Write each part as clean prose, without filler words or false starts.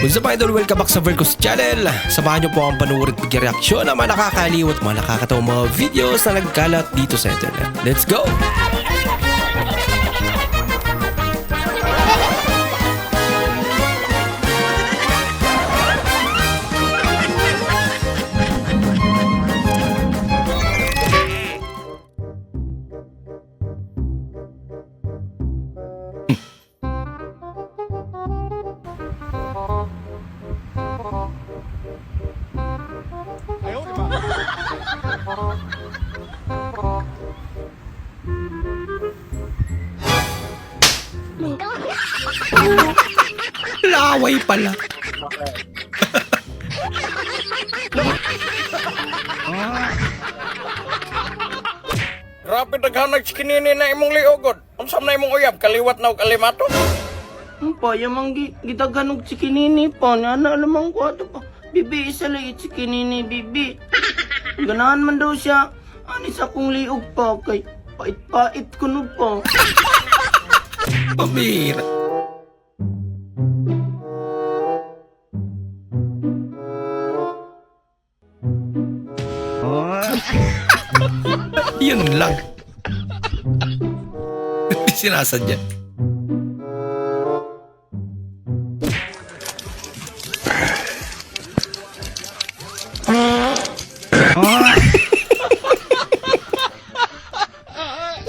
What's up idol? Welcome back sa Vercos Channel. Samahan niyo po ang panuorin at pag-reaksyon ng mga nakakaliw at mga nakakatawang mga videos na nagkalat dito sa internet. Let's go! Laway pala. Grabe daghanag kinini na imong liogod. Unsam na imong uyab kaliwat na og kalimato? Pa, yamang gitaganog si kinini pa. Nana namang ko ato pa. Bibi, isa lang si kinini, bibi. Ganahan man daw siya. Anis akong liog pa. Kay pait-pait ko no pa. Pamira. Yun lang. Sinasadya.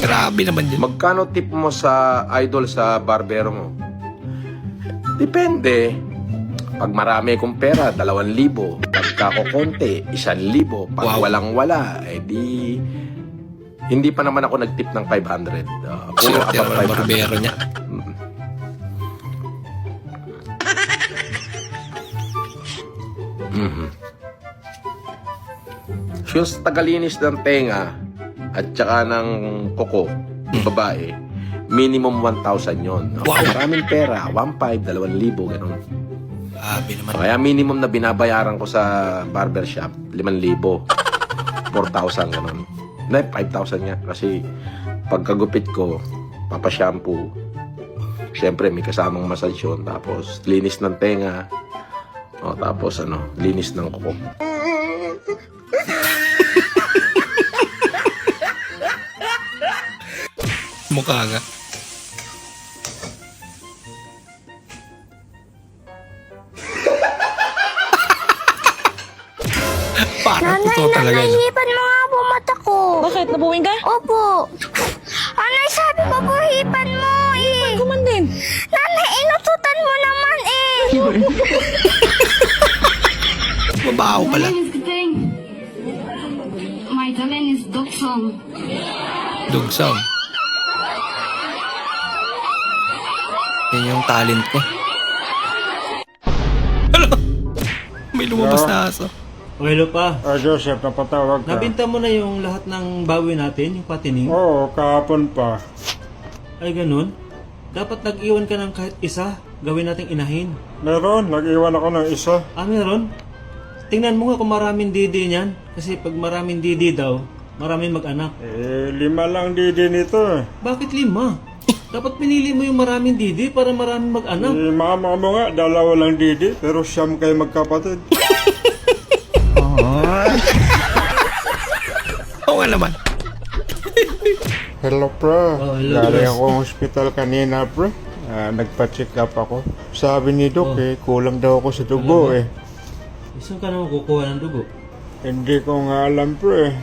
Grabe naman yun. Magkano tip mo sa idol sa barbero mo? Depende. Pag marami kong pera, 2,000. Pagka ko konti, 1,000. Pag Wow. walang-wala, di... Hindi pa naman ako nag-tip ng 500. Puro Swerte kapag naman ang barbero niya. Shoes tagalinis ng tenga at saka ng kuko, babae, minimum 1,000 yon. Wow. Maraming pera, 1,500, 2,000, ganun. Grabe naman. Kaya minimum na binabayaran ko sa barbershop, 5,000. 4,000, ganun. Hindi, 5,000 nga. Kasi pagkagupit ko, papashampoo. Siyempre, may kasamang massage yun. Tapos, linis ng tenga. O, tapos, linis ng kuko. Mukha nga. Parang totoo talaga yun. Hipan mo nga po mata ko. Bakit? Nabuwing ka? Opo. Anay, sabi mo po hipan mo eh. Kuman din. Nanay, inututan mo naman eh. Mabaho pala. My name is Giteng. My talent is Doksong. Dugsong. Yan yung talent ko. Hala! May lumabas na aso. Hello pa. Joseph, napatawag ka. Nabinta mo na yung lahat ng bawi natin, yung patining? Oo, kahapon pa. Ay ganun? Dapat nag-iwan ka ng kahit isa, gawin nating inahin. Meron, nag-iwan ako ng isa. Ah, meron? Tingnan mo nga kung maraming didi niyan. Kasi pag maraming didi daw, maraming mag-anak. 5 lang didi nito eh. Bakit 5? Dapat pinili mo yung maraming didi para maraming mag-anak. Mama mo nga, 2 lang didi, pero siyam kayo magkapatid. Oo nga naman. Hello, pre. Oh, hello, Galing Bros. ako hospital kanina, pre. Nagpa-check up ako. Sabi ni Doc, kulang daw ako sa dugo eh. Saan ka naman kukuha ng dugo? Hindi ko nga alam, pre.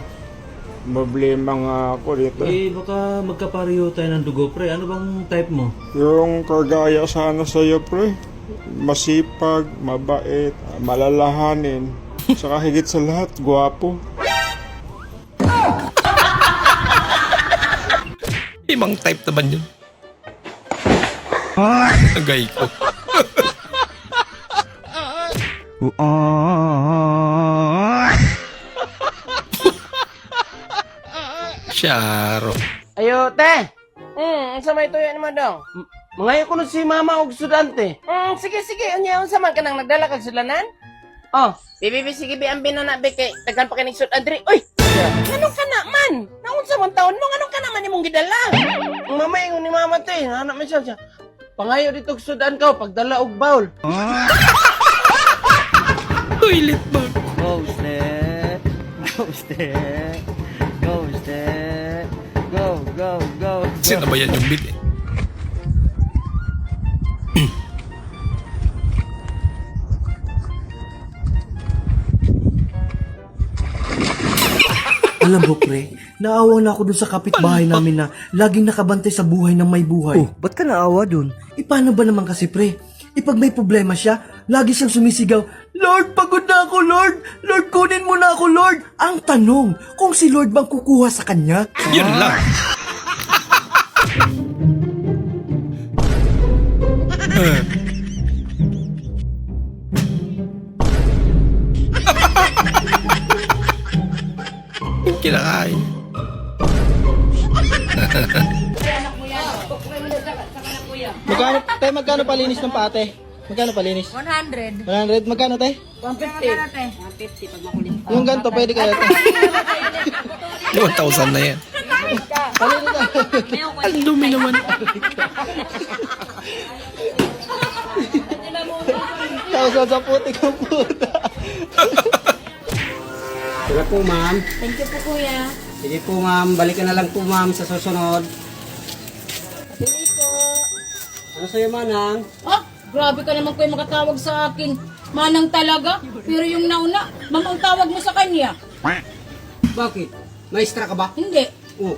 Problema nga ako dito. Eh, baka magkapareho tayo ng dugo, pre. Ano bang type mo? Yung kagaya sana sa'yo, pre. Masipag, mabait, malalahanin. Saka higit sa lahat, gwapo. Ibang type naman yun. Agay ko. Syaro. Ayo, te. Sa may tuyo ni madong. Mangayo ko na si mama og sudante. Sige, anya unsa man ka nang nagdala kag sudlanan? Oh, Bibi, sige, ang binana, be, kay, tagan pa kinig sud, Adri. Uy! Anong ka na, man? Naunsa man taon mo, anong ka naman imong gidala? ang mama ingon ni mama te, anak man siya. Pangayo dito og sudan ko pagdala og bowl. Toilet bag. Ghosted. Ghosted. Ghosted. Go, go, go. Sino ba yan yung bit eh? Alam mo, pre, naawa na ako dun sa kapitbahay namin na laging nakabantay sa buhay ng may buhay. Oh, ba't ka naawa dun? Paano ba naman kasi, pre? Pag may problema siya, lagi siyang sumisigaw, Lord, pagod na ako, Lord! Lord, kunin mo na ako, Lord! Ang tanong, kung si Lord bang kukuha sa kanya? Yun lang. Kinakain. Magkano palinis ng pate? Magkano palinis? 100. 100? Magkano, te? 150 pag makulit. Yung ganito, pwede kaya, te? 1,000 na yan. Ang dumi naman. Tawag sa putik ng puta. Sige po, ma'am. Thank you po, kuya. Sige po, ma'am. Balikan na lang po, ma'am, sa susunod. Pili po. Ano sa'yo, manang? Ah, grabe ka naman kuya makatawag sa akin. Manang talaga. Pero yung nauna, ma'am ang tawag mo sa kanya. Bakit? Maestra ka ba? Hindi. Oo.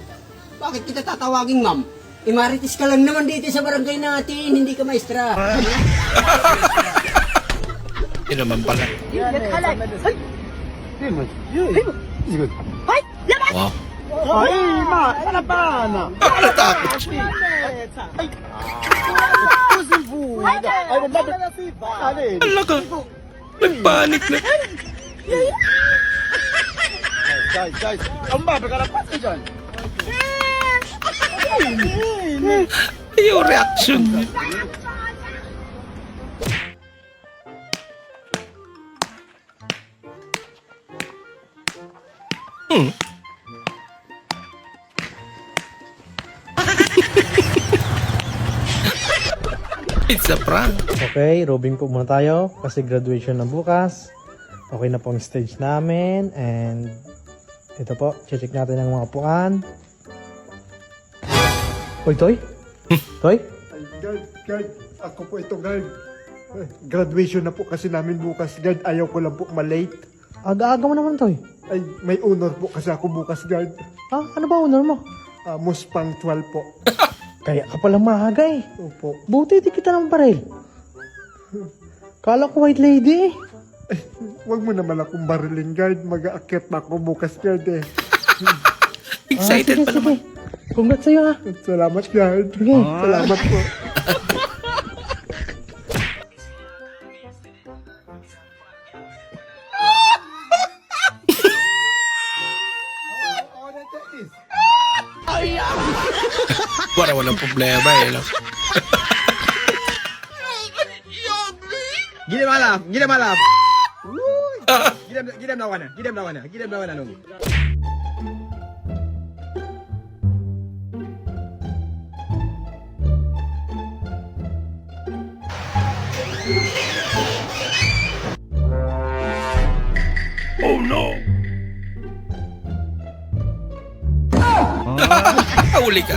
Bakit kita tatawagin, ma'am? Imaritis ka lang naman dito sa barangay natin, hindi ka maestra. Yun naman pala. Wow. Ay, ma, pala. Natakot siya. Ala ka. Nagpanik na. Guys, ang babe ka na pati dyan. Yung reaction niya. It's a prank. Okay, robing po muna tayo kasi graduation na bukas. Okay na po ang stage namin and ito po, check natin ang mga upuan. Oy, Toy? Toy? Guard, ako po ito, guard. Graduation na po kasi namin bukas, guard. Ayaw ko lang po malate. Aga-aga mo naman, Toy. Ay, may honor po kasi ako bukas, guard. Ah, ano ba honor mo? Most punctual po. Kaya ka palang maaga eh. Opo. Buti di kita ng baril. Kala ko white lady eh. Huwag mo naman akong barilin, guard. Mag-aakyat na ako bukas, guard eh. Excited sige, pa naman. sige. Congrats sa'yo ha. Salamat, guard. Sige. Salamat po. Para walang problema eh. No? Gila malam, gila malam. Gila lawan nung. Oh no! Huli ka.